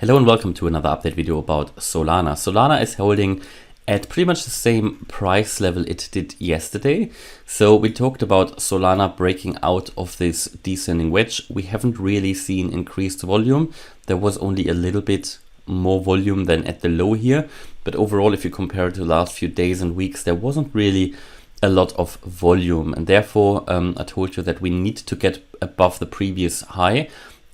Hello and welcome to another update video about Solana. Solana is holding at pretty much the same price level it did yesterday. So we talked about Solana breaking out of this descending wedge. We haven't really seen increased volume. There was only a little bit more volume than at the low here. But overall, if you compare it to the last few days and weeks, there wasn't really a lot of volume. And therefore, I told you that we need to get above the previous high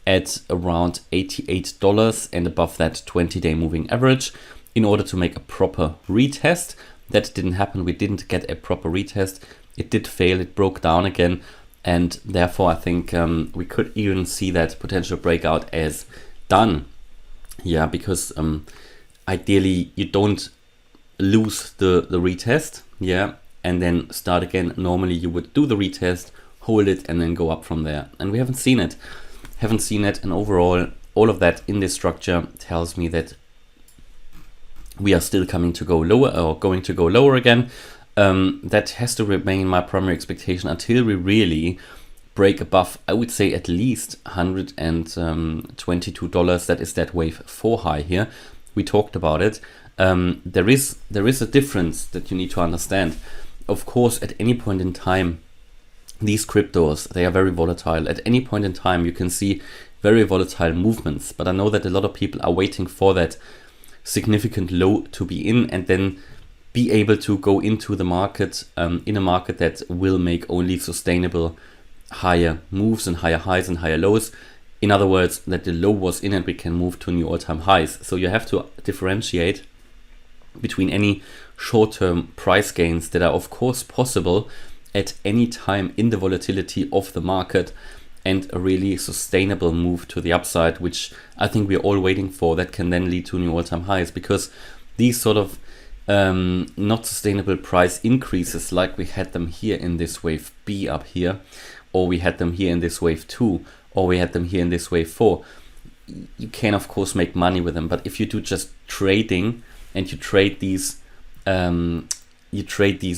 at around $88 and above that 20-day moving average in order to make a proper retest. That didn't happen. We didn't get a proper retest. It did fail. It broke down again. And therefore, I think we could even see that potential breakout as done. Yeah, because ideally you don't lose the retest. Yeah, and then start again. Normally you would do the retest, hold it, and then go up from there. And we haven't seen it. And overall all of that in this structure tells me that we are still coming to go lower or going to go lower again. That has to remain my primary expectation until we really break above, I would say at least $122. That is that wave 4 high here. We talked about it. There is a difference that you need to understand. Of course, at any point in time, these cryptos, they are very volatile. At any point in time, you can see very volatile movements. But I know that a lot of people are waiting for that significant low to be in and then be able to go into the market in a market that will make only sustainable higher moves and higher highs and higher lows. In other words, that the low was in and we can move to new all-time highs. So you have to differentiate between any short-term price gains that are of course possible at any time in the volatility of the market and a really sustainable move to the upside, which I think we're all waiting for, that can then lead to new all-time highs. Because these sort of not sustainable price increases, like we had them here in this wave B up here, or we had them here in this wave 2, or we had them here in this wave 4, you can of course make money with them. But if you do just trading and you trade these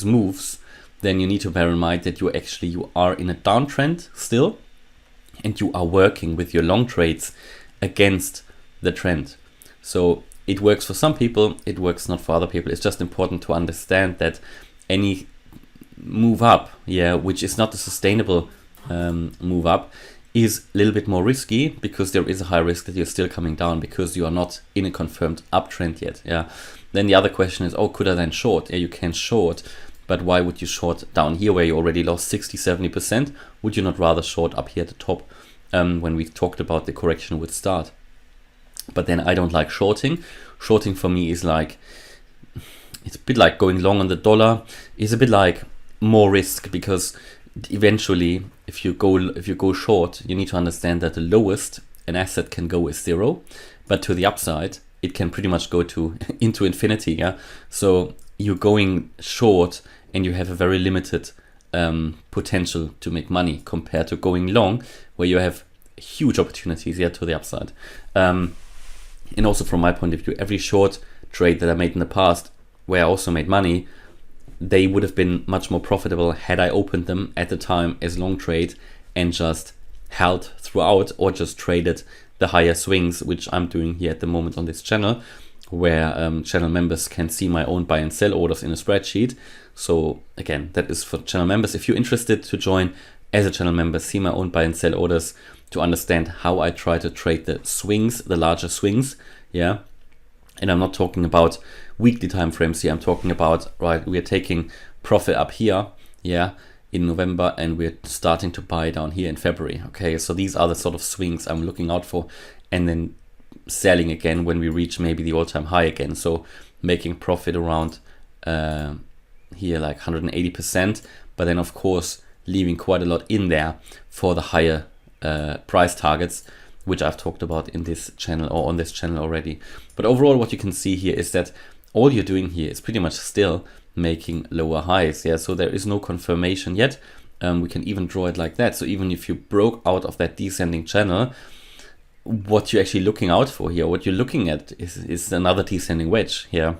moves, then you need to bear in mind that you are in a downtrend still, and you are working with your long trades against the trend. So it works for some people, it works not for other people. It's just important to understand that any move up, which is not a sustainable move up, is a little bit more risky, because there is a high risk that you're still coming down because you are not in a confirmed uptrend yet. Then the other question is, could I then short? You can short. But why would you short down here where you already lost 60-70%? Would you not rather short up here at the top when we talked about the correction would start? But then I don't like shorting. Shorting for me is like, it's a bit like going long on the dollar. It's a bit like more risk, because eventually if you go short, you need to understand that the lowest an asset can go is 0, but to the upside it can pretty much go into infinity. So you're going short and you have a very limited potential to make money compared to going long, where you have huge opportunities to the upside. And also from my point of view, every short trade that I made in the past, where I also made money, they would have been much more profitable had I opened them at the time as long trade and just held throughout, or just traded the higher swings, which I'm doing here at the moment on this channel, where channel members can see my own buy and sell orders in a spreadsheet. So again, that is for channel members. If you're interested to join as a channel member, see my own buy and sell orders to understand how I try to trade the swings, the larger swings. And I'm not talking about weekly time frames here. I'm talking about, we are taking profit up here, in November, and we're starting to buy down here in February. So these are the sort of swings I'm looking out for, and then selling again when we reach maybe the all-time high again. So making profit around here like 180%, but then of course leaving quite a lot in there for the higher price targets, which I've talked about in this channel or on this channel already. But overall, what you can see here is that all you're doing here is pretty much still making lower highs. So there is no confirmation yet. We can even draw it like that. So even if you broke out of that descending channel, what you're actually looking out for here, what you're looking at is another descending wedge here.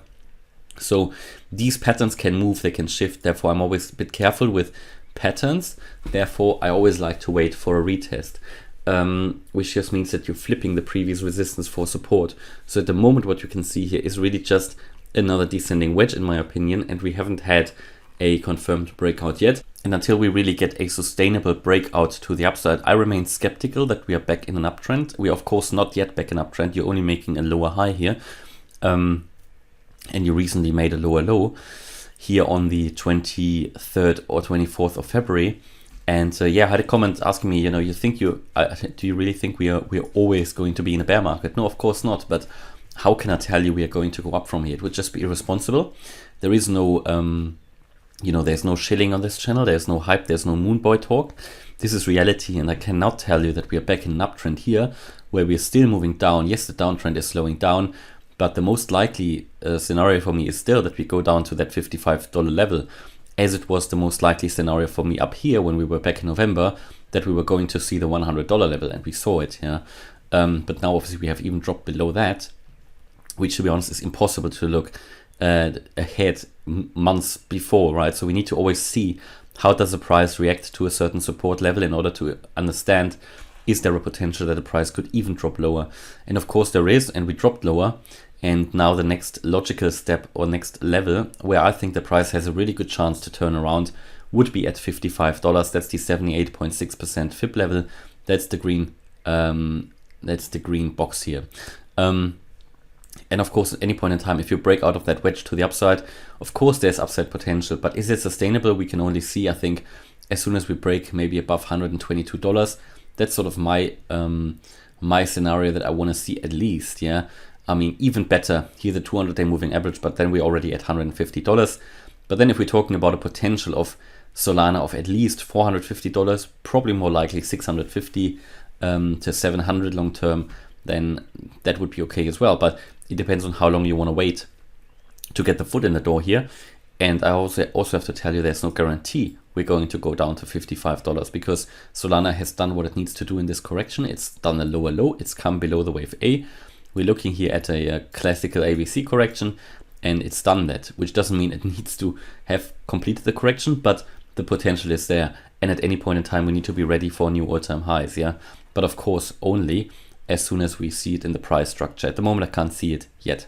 So these patterns can move, they can shift. Therefore, I'm always a bit careful with patterns. Therefore, I always like to wait for a retest. which just means that you're flipping the previous resistance for support. So at the moment, what you can see here is really just another descending wedge, in my opinion, and we haven't had a confirmed breakout yet. And until we really get a sustainable breakout to the upside, I remain skeptical that we are back in an uptrend. We are of course not yet back in uptrend. You're only making a lower high here, and you recently made a lower low here on the 23rd or 24th of February. And yeah, I had a comment asking me, do you really think we are always going to be in a bear market? No, of course not. But how can I tell you we are going to go up from here? It would just be irresponsible. There is no, there's no shilling on this channel. There's no hype. There's no moon boy talk. This is reality, and I cannot tell you that we are back in an uptrend here, where we are still moving down. Yes, the downtrend is slowing down, but the most likely scenario for me is still that we go down to that $55 level, as it was the most likely scenario for me up here when we were back in November, that we were going to see the $100 level, and we saw it. Yeah, but now obviously we have even dropped below that, which to be honest is impossible to look ahead months before, right? So we need to always see how does the price react to a certain support level in order to understand, is there a potential that the price could even drop lower? And of course there is, and we dropped lower. And now the next logical step or next level where I think the price has a really good chance to turn around would be at $55. That's the 78.6% fib level. That's the green box here. And of course, at any point in time, if you break out of that wedge to the upside, of course there's upside potential, but is it sustainable? We can only see, I think, as soon as we break maybe above $122. That's sort of my my scenario that I want to see at least. Yeah, I mean, even better, here's the 200-day moving average, but then we're already at $150. But then if we're talking about a potential of Solana of at least $450, probably more likely 650 to 700 long term, then that would be okay as well. But it depends on how long you want to wait to get the foot in the door here. And I also have to tell you, there's no guarantee we're going to go down to $55, because Solana has done what it needs to do in this correction. It's done a lower low. It's come below the wave A. We're looking here at a classical ABC correction, and it's done that, which doesn't mean it needs to have completed the correction, but the potential is there. And at any point in time, we need to be ready for new all-time highs. Yeah, but of course, only as soon as we see it in the price structure. At the moment, I can't see it yet.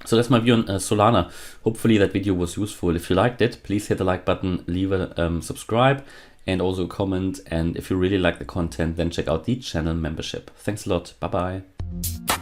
So that's my view on Solana. Hopefully that video was useful. If you liked it, please hit the like button, leave a subscribe, and also comment. And if you really like the content, then check out the channel membership. Thanks a lot. Bye-bye.